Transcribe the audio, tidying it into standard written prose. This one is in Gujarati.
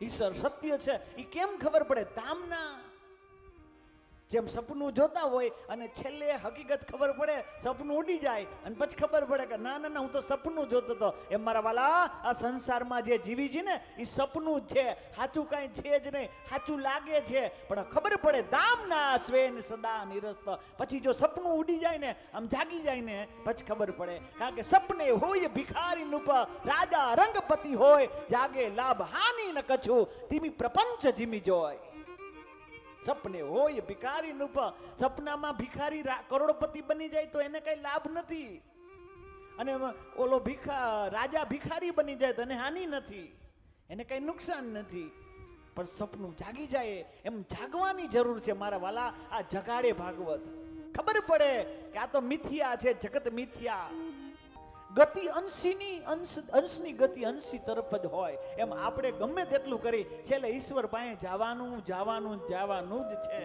ઈશ્વર સત્ય છે એ કેમ ખબર પડે? ધામના. જેમ સપનું જોતા હોય અને છેલ્લે હકીકત ખબર પડે, સપનું ઉડી જાય અને પછી ખબર પડે કે ના ના ના હું તો સપનું જોતો હતો. એમ મારા વાલા, આ સંસારમાં જે જીવી છે ને એ સપનું જ છે, સાચું કાંઈ છે જ નહીં. સાચું લાગે છે પણ ખબર પડે દામના સ્વેન સદા નિરસ્ત. પછી જો સપનું ઉડી જાય ને, આમ જાગી જાય ને, પછી ખબર પડે. કારણ કે સપને હોય ભિખારી નૃપ, રાજા રંગપતિ હોય, જાગે લાભ હાનિ ન કછું, ધીમી પ્રપંચ જીમી જોય. સપને હોય ભિખારી નૃપ, સપનામાં ભિખારી કરોડપતિ બની જાય તો એને કઈ લાભ નથી, અને ઓલો રાજા ભિખારી બની જાય તો એને હાનિ નથી, એને કઈ નુકસાન નથી. પણ સપનું જાગી જાય, એમ જાગવાની જરૂર છે મારા વાલા. આ જગાડે ભાગવત, ખબર પડે કે આ તો મિથ્યા છે, જગત મિથ્યા. ગતિ અંશની ગતિ અંશી તરફ જ હોય. એમ આપણે ગમે તેટલું કરી છેલ્લે ઈશ્વર પાસે જવાનું જ છે.